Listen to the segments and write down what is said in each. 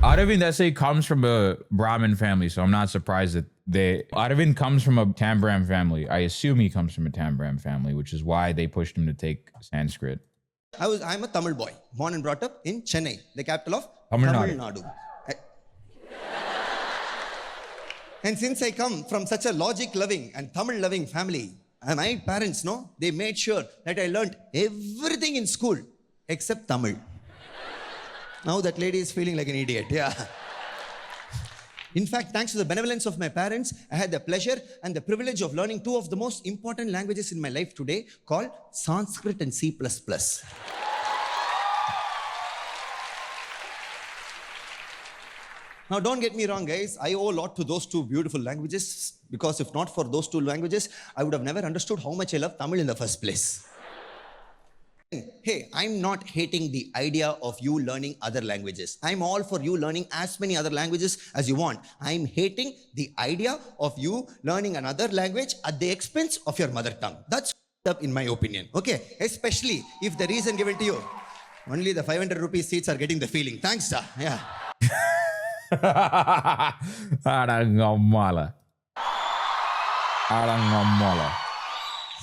Aravind essay comes from a Brahmin family, so I'm not surprised that Aravind comes from a Tambram family. I assume he comes from a Tambram family, which is why they pushed him to take Sanskrit. I'm a Tamil boy, born and brought up in Chennai, the capital of Tamil Nadu. And since I come from such a logic-loving and Tamil-loving family, my parents, they made sure that I learned everything in school except Tamil. Now that lady is feeling like an idiot, yeah. In fact, thanks to the benevolence of my parents, I had the pleasure and the privilege of learning two of the most important languages in my life today, called Sanskrit and C++. Now, don't get me wrong, guys. I owe a lot to those two beautiful languages, because if not for those two languages, I would have never understood how much I love Tamil in the first place. Hey, I'm not hating the idea of you learning other languages. I'm all for you learning as many other languages as you want. I'm hating the idea of you learning another language at the expense of your mother tongue. That's up in my opinion, okay? Especially if the reason given to you, only the 500 rupees seats are getting the feeling. Thanks, sir. Yeah.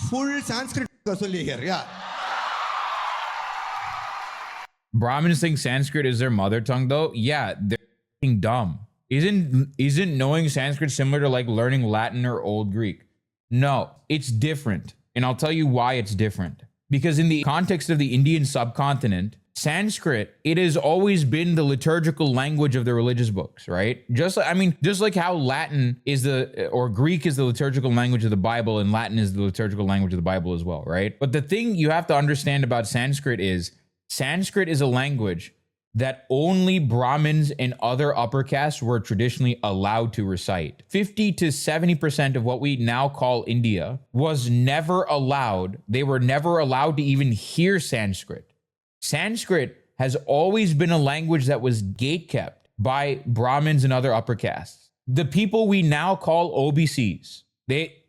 Full Sanskrit here, yeah. Brahmins think Sanskrit is their mother tongue, though. Yeah, they're f***ing dumb. Isn't knowing Sanskrit similar to like learning Latin or Old Greek? No, it's different. And I'll tell you why it's different. Because in the context of the Indian subcontinent, Sanskrit, it has always been the liturgical language of the religious books, right? Just like how Latin is or Greek is the liturgical language of the Bible, and Latin is the liturgical language of the Bible as well, right? But the thing you have to understand about Sanskrit is a language that only Brahmins and other upper castes were traditionally allowed to recite. 50 to 70% of what we now call India was never allowed. They were never allowed to even hear Sanskrit. Sanskrit has always been a language that was gatekept by Brahmins and other upper castes. The people we now call OBCs,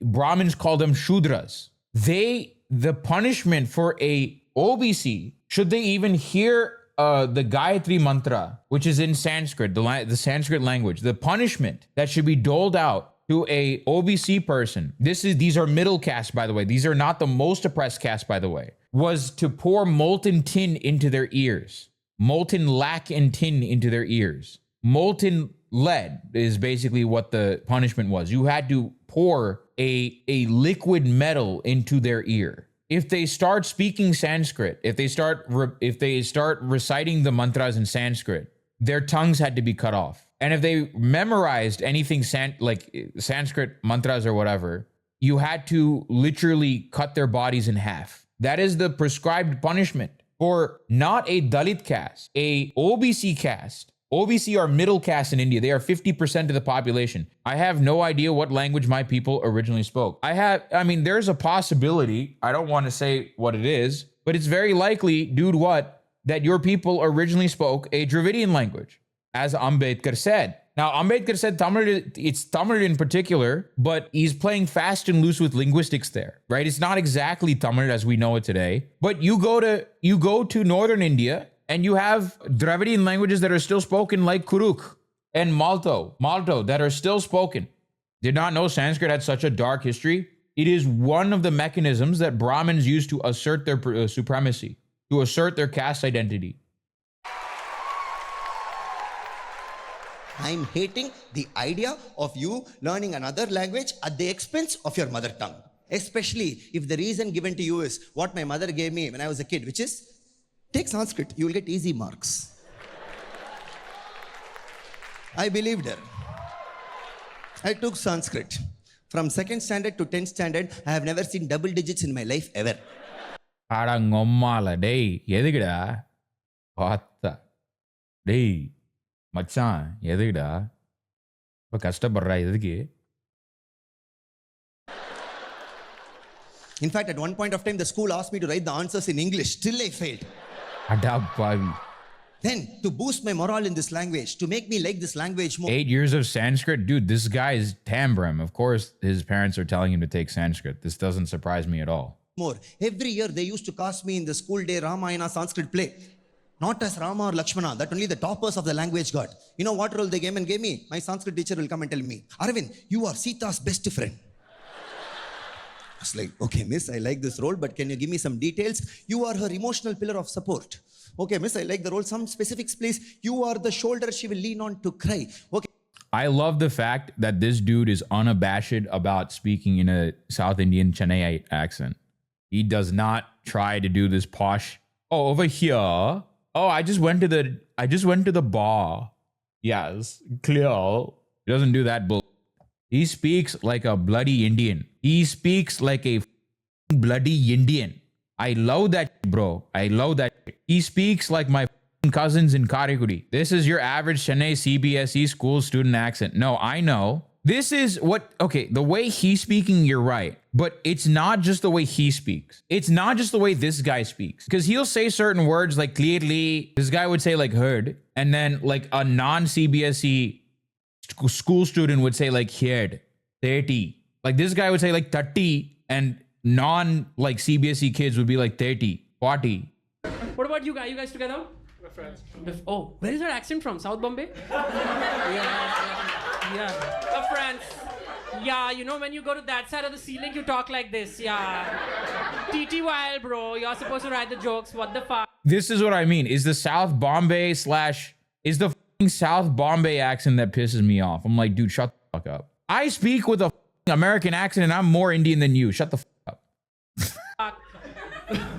Brahmins call them Shudras. The punishment for a OBC, should they even hear the Gayatri mantra, which is in Sanskrit, the Sanskrit language, the punishment that should be doled out to a OBC person, these are middle caste, by the way, these are not the most oppressed caste, by the way, was to pour molten tin into their ears. Molten lac and tin into their ears. Molten lead is basically what the punishment was. You had to pour a liquid metal into their ear. If they start speaking Sanskrit, if they start reciting the mantras in Sanskrit, their tongues had to be cut off. And if they memorized anything like Sanskrit mantras or whatever, you had to literally cut their bodies in half. That is the prescribed punishment for not a Dalit caste, a OBC caste. OBC are middle caste in India. They are 50% of the population. I have no idea what language my people originally spoke. There's a possibility, I don't want to say what it is, but it's very likely, that your people originally spoke a Dravidian language, as Ambedkar said. Now, Ambedkar said it's Tamil in particular, but he's playing fast and loose with linguistics there, right? It's not exactly Tamil as we know it today, but you go to northern India, and you have Dravidian languages that are still spoken, like Kurukh and Malto that are still spoken. Did not know Sanskrit had such a dark history. It is one of the mechanisms that Brahmins use to assert their supremacy, to assert their caste identity. I'm hating the idea of you learning another language at the expense of your mother tongue. Especially if the reason given to you is what my mother gave me when I was a kid, which is, take Sanskrit, you will get easy marks. I believed her. I took Sanskrit. From 2nd standard to 10th standard, I have never seen double digits in my life ever. அடங்கொம்மால டேய் எதுக்குடா பார்த்தா டேய் மச்சான் எதுக்குடா இப்போ கஷ்டப்படுறா எதுக்கு? In fact, at one point of time, the school asked me to write the answers in English. Still I failed. Adapavi. Then, to boost my morale in this language, to make me like this language more. 8 years of Sanskrit? Dude, this guy is Tambram. Of course, his parents are telling him to take Sanskrit. This doesn't surprise me at all. Every year, they used to cast me in the school day Ramayana Sanskrit play. Not as Rama or Lakshmana, that only the toppers of the language got. You know what role they gave me? My Sanskrit teacher will come and tell me, Aravind, you are Sita's best friend. I was like, okay, miss, I like this role, but can you give me some details? You are her emotional pillar of support. Okay, miss, I like the role. Some specifics, please. You are the shoulder she will lean on to cry. Okay. I love the fact that this dude is unabashed about speaking in a South Indian Chennai accent. He does not try to do this posh. Oh, over here. Oh, I just went to the bar. Yes, clear. He doesn't do that bull. He speaks like a bloody Indian. He speaks like a bloody Indian. I love that, bro. I love that. He speaks like my cousins in Karikudi. This is your average Chennai CBSE school student accent. No, I know. This is what, okay, the way he's speaking, you're right. But it's not just the way he speaks. It's not just the way this guy speaks. Because he'll say certain words like clearly, this guy would say like heard. And then like a non-CBSE school student would say like heard, 30. Like this guy would say like 30 and non like CBSE kids would be like 30, 40. What about you guys? You guys together? We're friends. Oh, where is your accent from? South Bombay? Yeah. We're friends. Yeah, you know when you go to that side of the ceiling, you talk like this. Yeah. TTYL, bro. You're supposed to write the jokes. What the fuck? This is what I mean. Is the South Bombay is the South Bombay accent that pisses me off. I'm like, dude, shut the fuck up. I speak with a American accent and I'm more Indian than you. Shut the fuck up.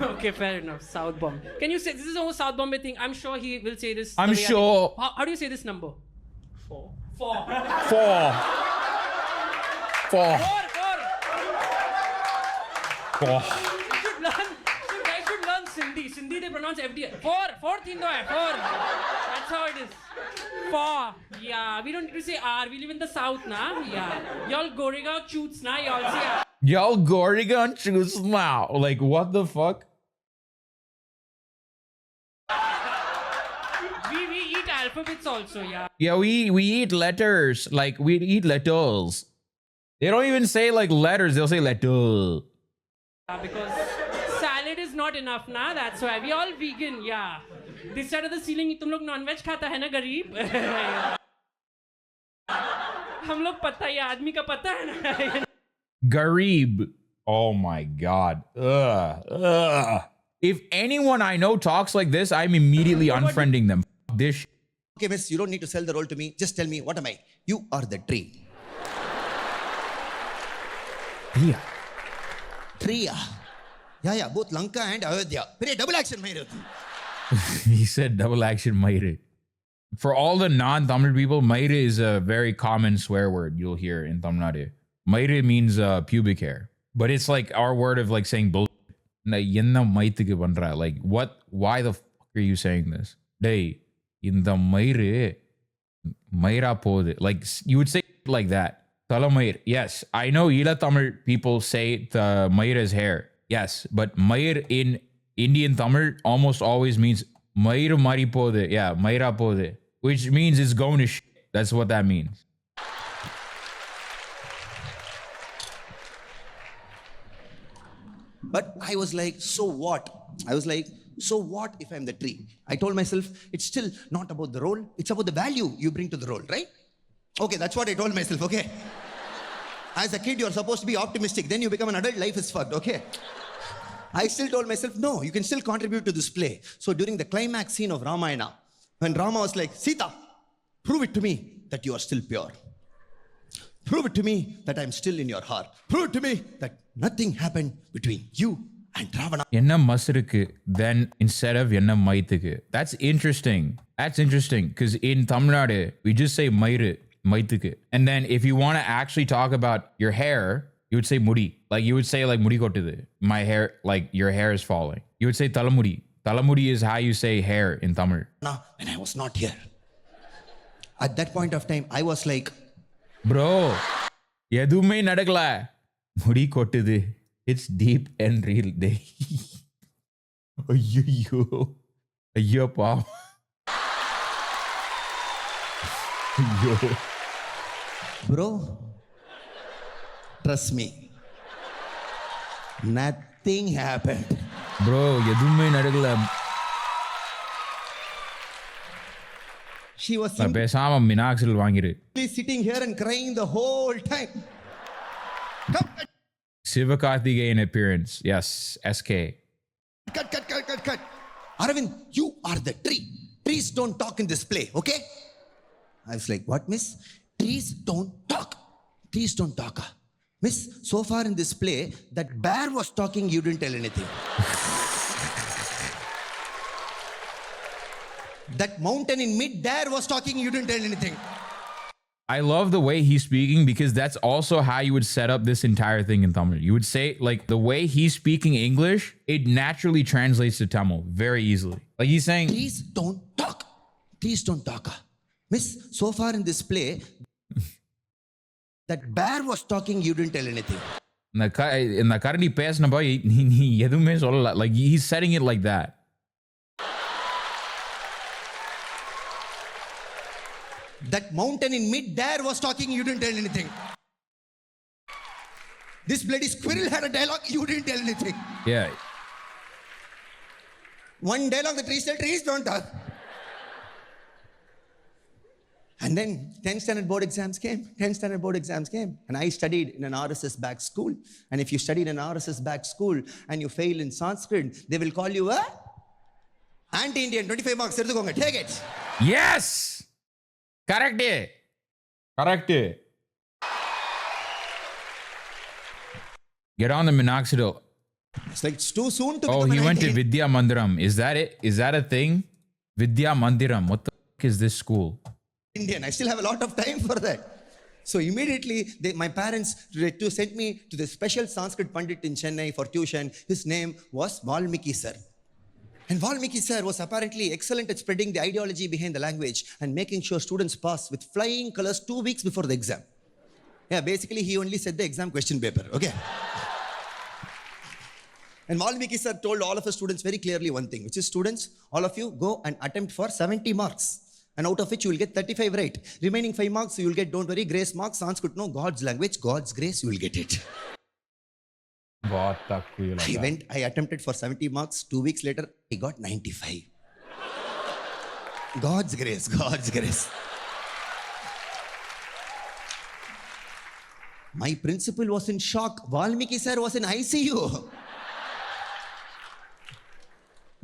Okay, fair enough. South Bombay. Can you say this is a whole South Bombay thing? I'm sure he will say this. I'm sure. How do you say this number? 4. 4. 4. 4. 4. You should learn Sindhi. Sindhi they pronounce FD. 4. 4 thindo hai. 4. That's how it is. 4. Yeah. We don't need to say R. We live in the South, na. Yeah. Y'all Goregaon choots, na. Y'all see. Y'all Goregaon choose now. Like, what the fuck? We eat alphabets also, yeah. Yeah, we eat letters. Like, we eat letters. They don't even say, like, letters. They'll say letter. Because salad is not enough, na. That's why. We all vegan, yeah. This side of the ceiling, tum log non-veg khata hai na, gareeb? Hum log pata hai, aadmi ka pata hai na. Gareeb. Oh my God. Ugh. If anyone I know talks like this, I'm immediately unfriending them. This. Okay, miss, you don't need to sell the role to me. Just tell me, what am I? You are the tree. Yeah. Tree. Yeah, both Lanka and Ayodhya. Double action, my He said double action Maire. For all the non-Tamil people, Maire is a very common swear word you'll hear in Tamil Nadu. Maire means pubic hair. But it's like our word of like saying bullshit. Like what? Why the fuck are you saying this? Day in the Maire pode. Like you would say like that. Talamair. Yes, I know Ila Tamil people say the Mair is hair. Yes, but Mair in Indian Tamil almost always means Mair mari pode. Yeah, Maira pode. Which means it's going to shit. That's what that means. But I was like, so what? I was like, so what if I'm the tree? I told myself, it's still not about the role. It's about the value you bring to the role, right? Okay, that's what I told myself, okay? As a kid, you're supposed to be optimistic. Then you become an adult, life is fucked, okay? I still told myself, no, you can still contribute to this play. So during the climax scene of Ramayana, when Rama was like, Sita, prove it to me that you are still pure. Prove it to me that I'm still in your heart. Prove it to me that nothing happened between you and Ravana. Enna masirukku then instead of enna maithukku. That's interesting. That's interesting because in Tamil Nadu, we just say maithukku. And then if you want to actually talk about your hair, you would say mudi. Like you would say like mudi kottudhu. My hair, like your hair is falling. You would say talamudi. Talamudi is how you say hair in Tamil. Now, when I was not here, at that point of time, I was like, bro, எதுவுமே நடக்கல முடி கொட்டுது. It's deep and real day. ஐயோ பாவம். ஐயோ. Bro, trust me, nothing happened. Bro, எதுவுமே நடக்கல. She was நான் பேசாம மினாக்சில் வாங்கிரு. simply sitting here and crying the whole time. Come, Sivakarthikeyan appearance. Yes, SK. cut. Aravind, you are the tree. Trees don't talk in this play, okay? I was like, what, miss? Trees don't talk. Trees don't talk. Miss, so far in this play, that bear was talking, you didn't tell anything. That mountain in mid-air was talking, you didn't tell anything. I love the way he's speaking because that's also how you would set up this entire thing in Tamil. You would say, like, the way he's speaking English, it naturally translates to Tamil very easily. Like, he's saying, Trees don't talk. Trees don't talk. Miss, so far in this play, that bear was talking, you didn't tell anything. இந்த கரடி பேசினப்போ நீ எதுவுமே சொல்லல. Like, he's setting it like that. That mountain in mid-air was talking, you didn't tell anything. This bloody squirrel had a dialogue, you didn't tell anything. Yeah. One dialogue, the tree said, trees don't talk. And then 10th standard board exams came. And I studied in an RSS back school. And if you studied in an RSS back school and you fail in Sanskrit, they will call you a anti-Indian. 25 marks, take it. Yes! Correct. Get on the minoxidil. It's like it's too soon to Oh, become he an went to anti-Indian. Vidya Mandiram. Is that it? Is that a thing? Vidya Mandiram. What the fuck is this school? Indian. I still have a lot of time for that. So immediately, my parents sent me to the special Sanskrit Pandit in Chennai for tuition. His name was Valmiki sir. And Valmiki sir was apparently excellent at spreading the ideology behind the language and making sure students pass with flying colors 2 weeks before the exam. Yeah, basically he only said the exam question paper, okay? And Valmiki sir told all of us students very clearly one thing, which is, students, all of you go and attempt for 70 marks. And out of which you will get 35 right. Remaining 5 marks you will get, don't worry, grace marks, Sanskrit no, God's language, God's grace, you will get it. I attempted for 70 marks. 2 weeks later, I got 95. God's grace. My principal was in shock. Valmiki sir was in ICU.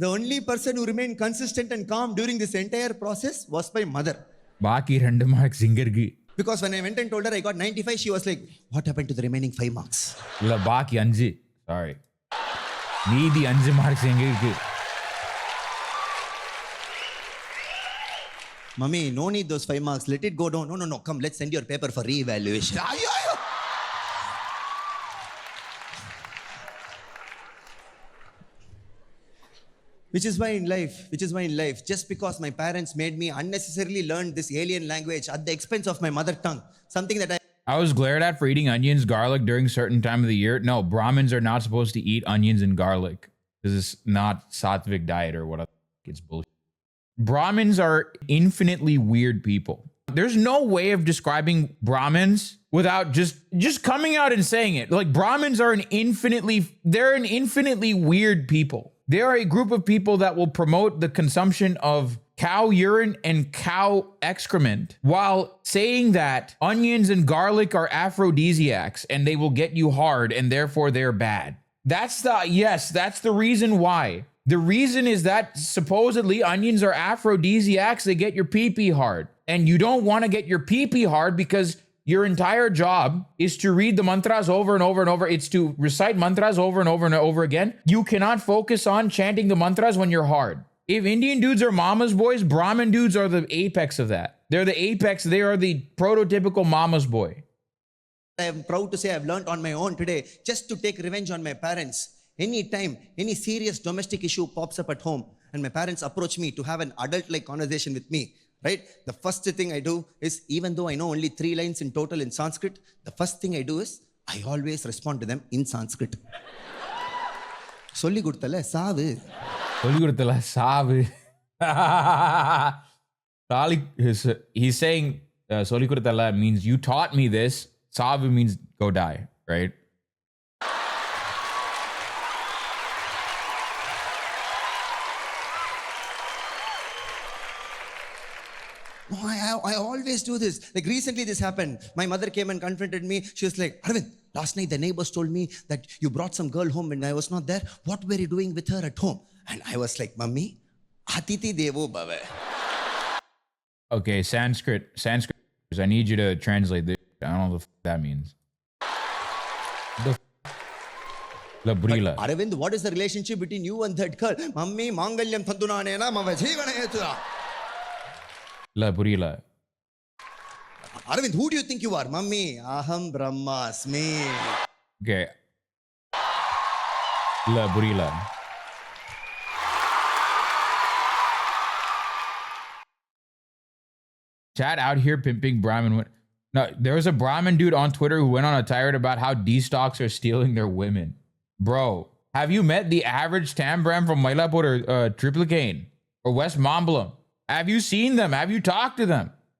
The only person who remained consistent and calm during this entire process was my mother. Baki 2 marks inga irukku. Because when I went and told her I got 95, she was like, what happened to the remaining 5 marks? இல்ல பாக்கி 5. Sorry. மீதி 5 marks எங்க இருக்கு? Mummy, no need those 5 marks. Let it go down. No. Come, let's send your paper for re-evaluation. Which is why in life, just because my parents made me unnecessarily learn this alien language at the expense of my mother tongue, something that I was glared at for eating onions, garlic during certain time of the year. No, Brahmins are not supposed to eat onions and garlic. This is not sattvic diet or whatever. It's bullshit. Brahmins are infinitely weird people. There's no way of describing Brahmins without just coming out and saying it. Like, Brahmins are they're an infinitely weird people. They are a group of people that will promote the consumption of cow urine and cow excrement while saying that onions and garlic are aphrodisiacs and they will get you hard and therefore they're bad. That's the reason why. The reason is that supposedly onions are aphrodisiacs. They get your pee-pee hard. And you don't want to get your pee-pee hard because your entire job is to read the mantras over and over and over. It's to recite mantras over and over and over again. You cannot focus on chanting the mantras when you're hard. If Indian dudes are mama's boys, Brahmin dudes are the apex of that. They're the apex. They are the prototypical mama's boy. I am proud to say I've learned on my own today, just to take revenge on my parents. Anytime any serious domestic issue pops up at home and my parents approach me to have an adult-like conversation with me, right? The first thing I do is, even though I know only 3 lines in total in Sanskrit, the first thing I do is I always respond to them in Sanskrit. Solli kuduthala saavu. He's saying solli kuduthala means you taught me this. Savu means go die, right? I always do this. Like recently this happened. My mother came and confronted me. She was like, Aravind, last night the neighbors told me that you brought some girl home when I was not there. What were you doing with her at home? And I was like, Mummy, Atiti Devo Bhava. Okay, Sanskrit. I need you to translate this. I don't know what the that means. La Brila. Aravind, what is the relationship between you and that girl? Mummy, Mangalyam Tandunanena, Mama Jeevanayetura. La Brila. Aravind, who do you think you are? Mummy, Aham Brahmasmi. Okay. La Brila. Chat out here pimping Brahmin. No, there was a Brahmin dude on Twitter who went on a tirade about how D-stocks are stealing their women. Bro, have you met the average Tambram from Mailapur or Triplicane or West Mambalam? Have you seen them? Have you talked to them?